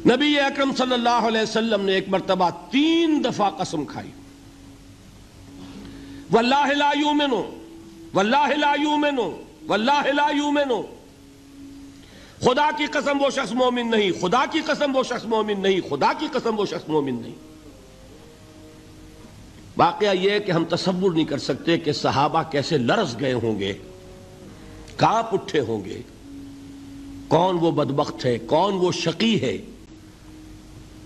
نبی اکرم صلی اللہ علیہ وسلم نے ایک مرتبہ 3 دفعہ قسم کھائی، واللہ لا یؤمنو، واللہ لا یؤمنو، واللہ لا یؤمنو، خدا کی قسم وہ شخص مومن نہیں، خدا کی قسم وہ شخص مومن نہیں، خدا کی قسم وہ شخص مومن نہیں۔ واقعہ یہ ہے کہ ہم تصور نہیں کر سکتے کہ صحابہ کیسے لرز گئے ہوں گے، کانپ اٹھے ہوں گے، کون وہ بدبخت ہے، کون وہ شقی ہے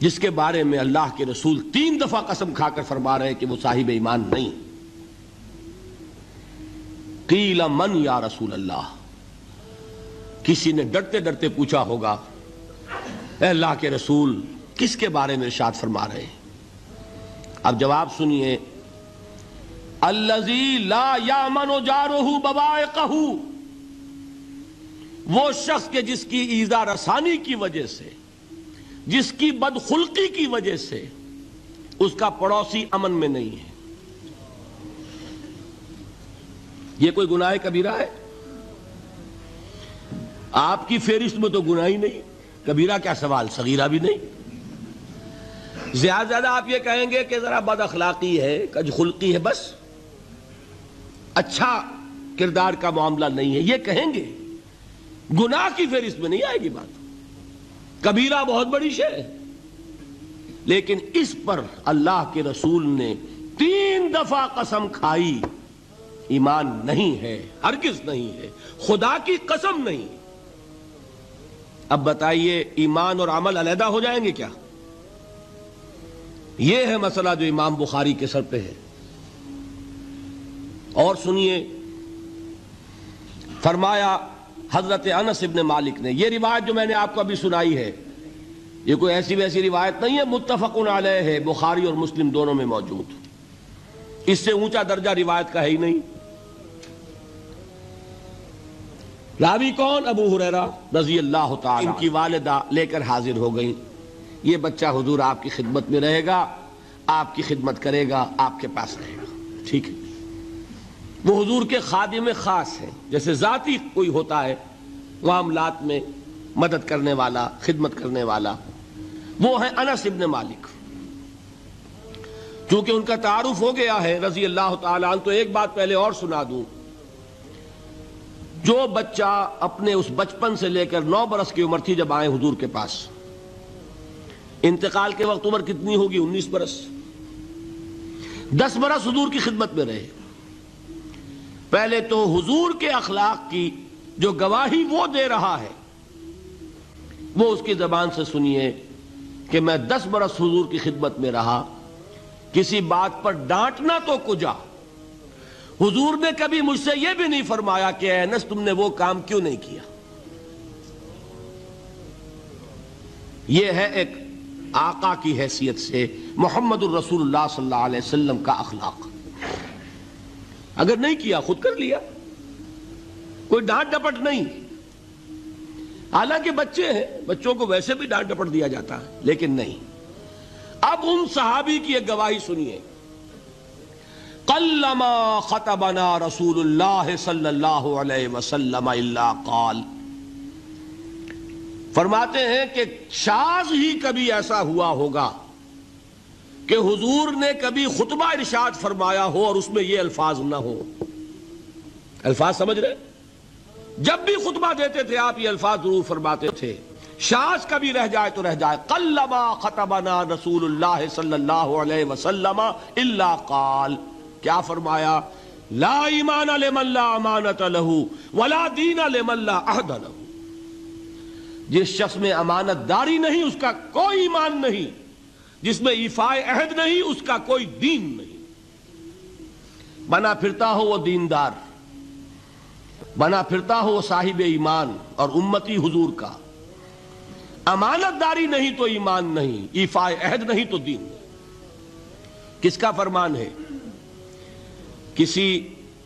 جس کے بارے میں اللہ کے رسول 3 دفعہ قسم کھا کر فرما رہے ہیں کہ وہ صاحب ایمان نہیں۔ قیل من یا رسول اللہ، کسی نے ڈرتے ڈرتے پوچھا ہوگا اے اللہ کے رسول کس کے بارے میں ارشاد فرما رہے ہیں؟ اب جواب سنیے، الذی لا یامن جارہ بوائقہ، وہ شخص کے جس کی ایذا رسانی کی وجہ سے، جس کی بدخلقی کی وجہ سے اس کا پڑوسی امن میں نہیں ہے۔ یہ کوئی گناہ کبیرہ ہے؟ آپ کی فہرست میں تو گناہ ہی نہیں، کبیرہ کیا سوال، صغیرہ بھی نہیں۔ زیادہ آپ یہ کہیں گے کہ ذرا بد اخلاقی ہے، کج خلقی ہے، بس اچھا کردار کا معاملہ نہیں ہے، یہ کہیں گے، گناہ کی فہرست میں نہیں آئے گی بات۔ کبیرہ بہت بڑی شے ہے، لیکن اس پر اللہ کے رسول نے 3 دفعہ قسم کھائی، ایمان نہیں ہے، ہرگز نہیں ہے، خدا کی قسم نہیں۔ اب بتائیے ایمان اور عمل علیحدہ ہو جائیں گے کیا؟ یہ ہے مسئلہ جو امام بخاری کے سر پہ ہے۔ اور سنیے، فرمایا حضرت انس ابن مالک نے، یہ روایت جو میں نے آپ کو ابھی سنائی ہے یہ کوئی ایسی ویسی روایت نہیں ہے، متفق علیہ ہے، بخاری اور مسلم دونوں میں موجود، اس سے اونچا درجہ روایت کا ہے ہی نہیں۔ راوی کون؟ ابو ہریرہ رضی اللہ تعالی، ان کی والدہ لے کر حاضر ہو گئیں، یہ بچہ حضور آپ کی خدمت میں رہے گا، آپ کی خدمت کرے گا، آپ کے پاس رہے گا، ٹھیک ہے۔ وہ حضور کے خادم خاص ہیں، جیسے ذاتی کوئی ہوتا ہے معاملات میں مدد کرنے والا، خدمت کرنے والا، وہ ہیں انس ابن مالک۔ چونکہ ان کا تعارف ہو گیا ہے رضی اللہ تعالیٰ عنہ، تو ایک بات پہلے اور سنا دوں، جو بچہ اپنے اس بچپن سے لے کر 9 برس کی عمر تھی جب آئے حضور کے پاس، انتقال کے وقت عمر کتنی ہوگی؟ 19 برس، 10 برس حضور کی خدمت میں رہے۔ پہلے تو حضور کے اخلاق کی جو گواہی وہ دے رہا ہے وہ اس کی زبان سے سنیے کہ میں 10 برس حضور کی خدمت میں رہا، کسی بات پر ڈانٹنا تو کجا، حضور نے کبھی مجھ سے یہ بھی نہیں فرمایا کہ اے انس تم نے وہ کام کیوں نہیں کیا۔ یہ ہے ایک آقا کی حیثیت سے محمد الرسول اللہ صلی اللہ علیہ وسلم کا اخلاق۔ اگر نہیں کیا خود کر لیا، کوئی ڈانٹ ڈپٹ نہیں، حالانکہ بچے ہیں، بچوں کو ویسے بھی ڈانٹ ڈپٹ دیا جاتا ہے، لیکن نہیں۔ اب ان صحابی کی ایک گواہی سنیے، قلما خطبنا رسول اللہ صلی اللہ علیہ وسلم الا قال، فرماتے ہیں کہ شاذ ہی کبھی ایسا ہوا ہوگا کہ حضور نے کبھی خطبہ ارشاد فرمایا ہو اور اس میں یہ الفاظ نہ ہو۔ الفاظ سمجھ رہے؟ جب بھی خطبہ دیتے تھے آپ یہ الفاظ ضرور فرماتے تھے، شاذ کبھی رہ جائے تو رہ جائے، قلما خطبنا رسول اللہ صلی اللہ علیہ وسلم الا قال، کیا فرمایا؟ لا ایمان لمن لا امانت لہ ولا دین لمن لا عہد لہ، جس شخص میں امانت داری نہیں اس کا کوئی ایمان نہیں، جس میں ایفاء عہد نہیں اس کا کوئی دین نہیں۔ بنا پھرتا ہو وہ دیندار، بنا پھرتا ہو وہ صاحب ایمان اور امتی حضور کا، امانت داری نہیں تو ایمان نہیں، ایفاء عہد نہیں تو دین نہیں۔ کس کا فرمان ہے؟ کسی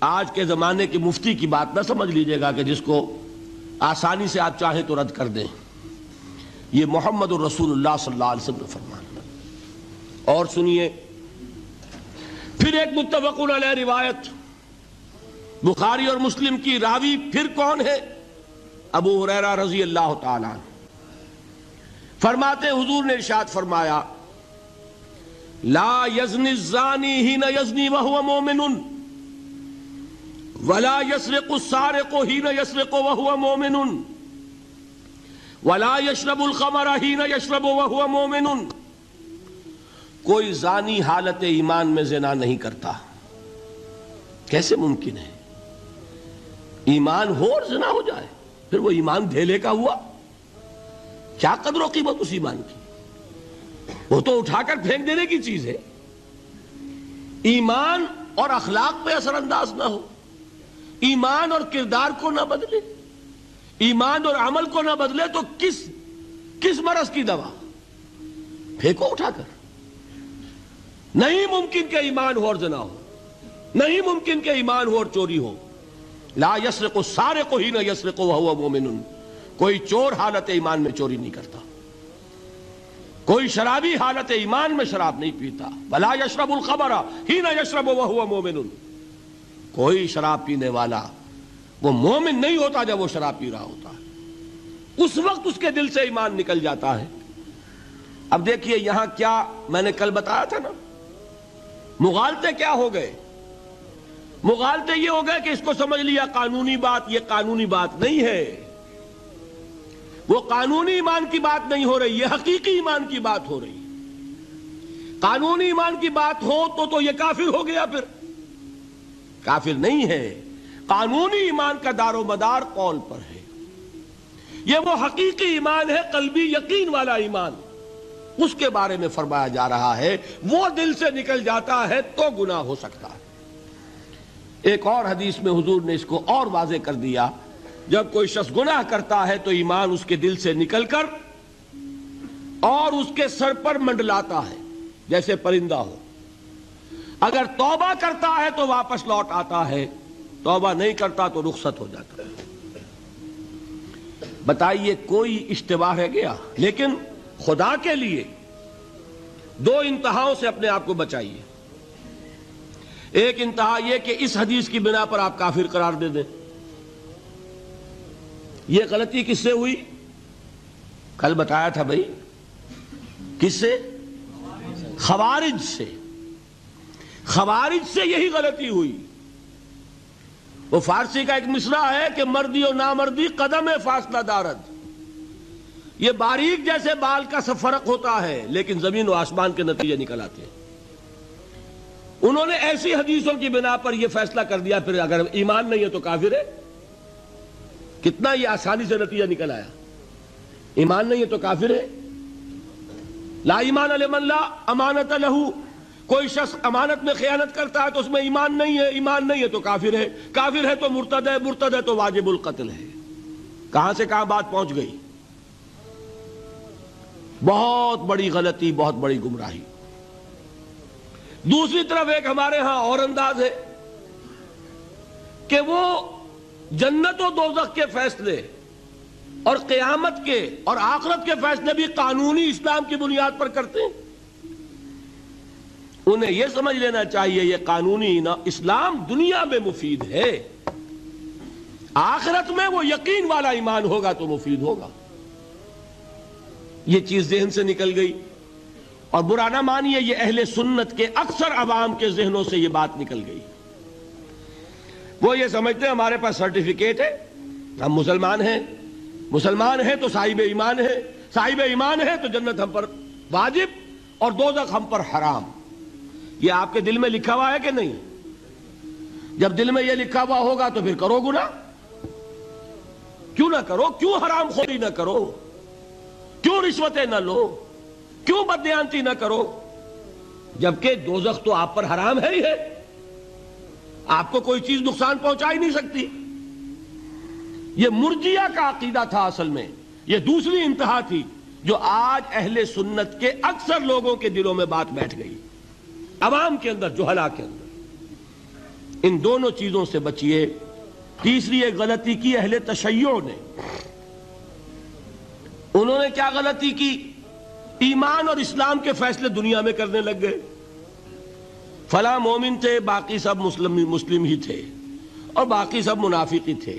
آج کے زمانے کے مفتی کی بات نہ سمجھ لیجئے گا کہ جس کو آسانی سے آپ چاہیں تو رد کر دیں، یہ محمد الرسول اللہ صلی اللہ علیہ وسلم کا فرمان۔ اور سنیے پھر ایک متفق علیہ روایت بخاری اور مسلم کی، راوی پھر کون ہے؟ ابو ہریرہ رضی اللہ تعالیٰ عنہ۔ فرماتے حضور نے ارشاد فرمایا لا یزنی الزانی حین یزنی وہو مومن ولا یسرق السارق حین یسرق وہو مومن ولا یشرب الخمر حین یشرب وہو مومن. کوئی زانی حالت ایمان میں زنا نہیں کرتا. کیسے ممکن ہے؟ ایمان ہو اور زنا ہو جائے، پھر وہ ایمان دھیلے کا ہوا؟ کیا قدر و قیمت اس ایمان کی؟ وہ تو اٹھا کر پھینک دینے کی چیز ہے. ایمان اور اخلاق پہ اثر انداز نہ ہو، ایمان اور کردار کو نہ بدلے، ایمان اور عمل کو نہ بدلے تو کس مرض کی دوا؟ پھینکو اٹھا کر. نہیں ممکن کہ ایمان ہو اور زنا ہو، نہیں ممکن کہ ایمان ہو اور چوری ہو. لا یسرق السارق حین یسرق وہو مومن. کوئی چور حالت ایمان میں چوری نہیں کرتا، کوئی شرابی حالت ایمان میں شراب نہیں پیتا. ولا یشرب الخمر حین یشرب وہو مومن. کوئی شراب پینے والا وہ مومن نہیں ہوتا جب وہ شراب پی رہا ہوتا ہے، اس وقت اس کے دل سے ایمان نکل جاتا ہے. اب دیکھیے یہاں کیا میں نے کل بتایا تھا نا، مغالطے کیا ہو گئے؟ مغالطے یہ ہو گئے کہ اس کو سمجھ لیا قانونی بات. یہ قانونی بات نہیں ہے، وہ قانونی ایمان کی بات نہیں ہو رہی، یہ حقیقی ایمان کی بات ہو رہی. قانونی ایمان کی بات ہو تو یہ کافر ہو گیا. پھر کافر نہیں ہے. قانونی ایمان کا دار و مدار قول پر ہے. یہ وہ حقیقی ایمان ہے، قلبی یقین والا ایمان. اس کے بارے میں فرمایا جا رہا ہے وہ دل سے نکل جاتا ہے تو گناہ ہو سکتا ہے. ایک اور حدیث میں حضور نے اس کو اور واضح کر دیا. جب کوئی شخص گناہ کرتا ہے تو ایمان اس کے دل سے نکل کر اور اس کے سر پر منڈلاتا ہے جیسے پرندہ ہو. اگر توبہ کرتا ہے تو واپس لوٹ آتا ہے، توبہ نہیں کرتا تو رخصت ہو جاتا ہے. بتائیے کوئی اشتباہ رہ گیا؟ لیکن خدا کے لیے دو انتہاؤں سے اپنے آپ کو بچائیے. ایک انتہا یہ کہ اس حدیث کی بنا پر آپ کافر قرار دے دیں. یہ غلطی کس سے ہوئی؟ کل بتایا تھا بھائی، کس سے؟ خوارج سے. خوارج سے یہی غلطی ہوئی. وہ فارسی کا ایک مصرع ہے کہ مردی و نامردی قدم فاصلہ دارد. یہ باریک جیسے بال کا سا فرق ہوتا ہے لیکن زمین و آسمان کے نتیجے نکل آتے ہیں. انہوں نے ایسی حدیثوں کی بنا پر یہ فیصلہ کر دیا پھر اگر ایمان نہیں ہے تو کافر ہے. کتنا یہ آسانی سے نتیجہ نکل آیا. ایمان نہیں ہے تو کافر ہے. لا ایمان لمن لا امانت لہو. کوئی شخص امانت میں خیانت کرتا ہے تو اس میں ایمان نہیں ہے، ایمان نہیں ہے تو کافر ہے. کافر ہے تو مرتد ہے، مرتد ہے تو واجب القتل ہے. کہاں سے کہاں بات پہنچ گئی؟ بہت بڑی غلطی، بہت بڑی گمراہی. دوسری طرف ایک ہمارے ہاں اور انداز ہے کہ وہ جنت و دوزخ کے فیصلے اور قیامت کے اور آخرت کے فیصلے بھی قانونی اسلام کی بنیاد پر کرتے ہیں. انہیں یہ سمجھ لینا چاہیے یہ قانونی اسلام دنیا میں مفید ہے، آخرت میں وہ یقین والا ایمان ہوگا تو مفید ہوگا. یہ چیز ذہن سے نکل گئی. اور برا نہ مانیے، یہ اہل سنت کے اکثر عوام کے ذہنوں سے یہ بات نکل گئی. وہ یہ سمجھتے ہیں ہمارے پاس سرٹیفکیٹ ہے، ہم مسلمان ہیں، مسلمان ہیں تو صاحب ایمان ہے، صاحب ایمان ہے تو جنت ہم پر واجب اور دوزخ ہم پر حرام. یہ آپ کے دل میں لکھا ہوا ہے کہ نہیں؟ جب دل میں یہ لکھا ہوا ہوگا تو پھر کرو گناہ. کیوں نہ کرو؟ کیوں حرام خوری نہ کرو؟ کیوں رشوتیں نہ لو؟ کیوں بددیانتی نہ کرو؟ جبکہ دوزخ تو آپ پر حرام ہے ہی ہے، آپ کو کوئی چیز نقصان پہنچا ہی نہیں سکتی. یہ مرجیہ کا عقیدہ تھا اصل میں. یہ دوسری انتہا تھی جو آج اہل سنت کے اکثر لوگوں کے دلوں میں بات بیٹھ گئی، عوام کے اندر، جہلا کے اندر. ان دونوں چیزوں سے بچیے. تیسری ایک غلطی کی اہل تشیع نے. انہوں نے کیا غلطی کی؟ ایمان اور اسلام کے فیصلے دنیا میں کرنے لگ گئے. فلاں مومن تھے، باقی سب مسلم ہی تھے اور باقی سب منافق ہی تھے.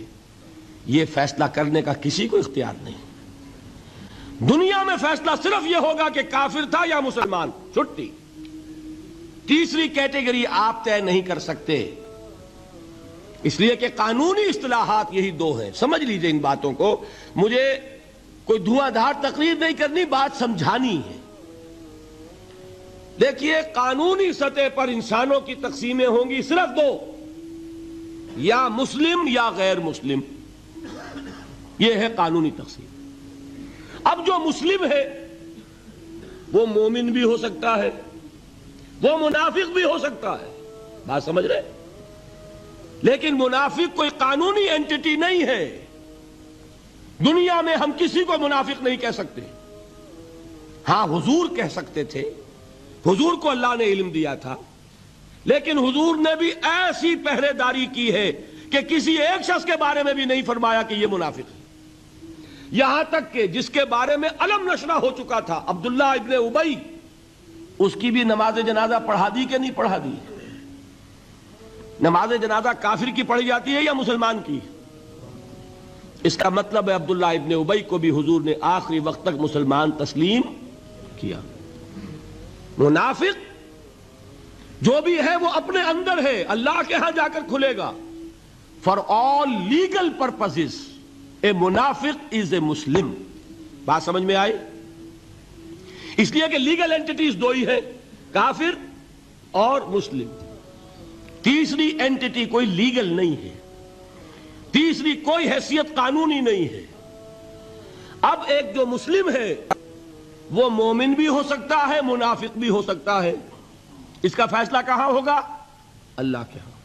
یہ فیصلہ کرنے کا کسی کو اختیار نہیں. دنیا میں فیصلہ صرف یہ ہوگا کہ کافر تھا یا مسلمان، چھٹی۔ تیسری کیٹیگری آپ طے نہیں کر سکتے، اس لیے کہ قانونی اصطلاحات یہی دو ہیں۔ سمجھ لیجئے ان باتوں کو، مجھے کوئی دھواں دھار تقریر نہیں کرنی، بات سمجھانی ہے۔ دیکھیے، قانونی سطح پر انسانوں کی تقسیمیں ہوں گی صرف دو، یا مسلم یا غیر مسلم، یہ ہے قانونی تقسیم۔ اب جو مسلم ہے وہ مومن بھی ہو سکتا ہے، وہ منافق بھی ہو سکتا ہے، بات سمجھ رہے؟ لیکن منافق کوئی قانونی اینٹی نہیں ہے۔ دنیا میں ہم کسی کو منافق نہیں کہہ سکتے۔ ہاں، حضور کہہ سکتے تھے، حضور کو اللہ نے علم دیا تھا، لیکن حضور نے بھی ایسی پہرے داری کی ہے کہ کسی ایک شخص کے بارے میں بھی نہیں فرمایا کہ یہ منافق ہے۔ یہاں تک کہ جس کے بارے میں علم نشرہ ہو چکا تھا، عبداللہ ابن ابی، اس کی بھی نماز جنازہ پڑھا دی کہ نہیں پڑھا دی؟ نماز جنازہ کافر کی پڑھی جاتی ہے یا مسلمان کی؟ اس کا مطلب ہے عبداللہ ابن ابی کو بھی حضور نے آخری وقت تک مسلمان تسلیم کیا۔ منافق جو بھی ہے وہ اپنے اندر ہے، اللہ کے ہاں جا کر کھلے گا۔ فار آل لیگل پرپزز اے منافق از اے مسلم، بات سمجھ میں آئی؟ اس لیے کہ لیگل اینٹیٹیز دو ہی ہے، کافر اور مسلم۔ تیسری اینٹیٹی کوئی لیگل نہیں ہے، تیسری کوئی حیثیت قانونی نہیں ہے۔ اب ایک جو مسلم ہے وہ مومن بھی ہو سکتا ہے، منافق بھی ہو سکتا ہے۔ اس کا فیصلہ کہاں ہوگا؟ اللہ کے ہاں۔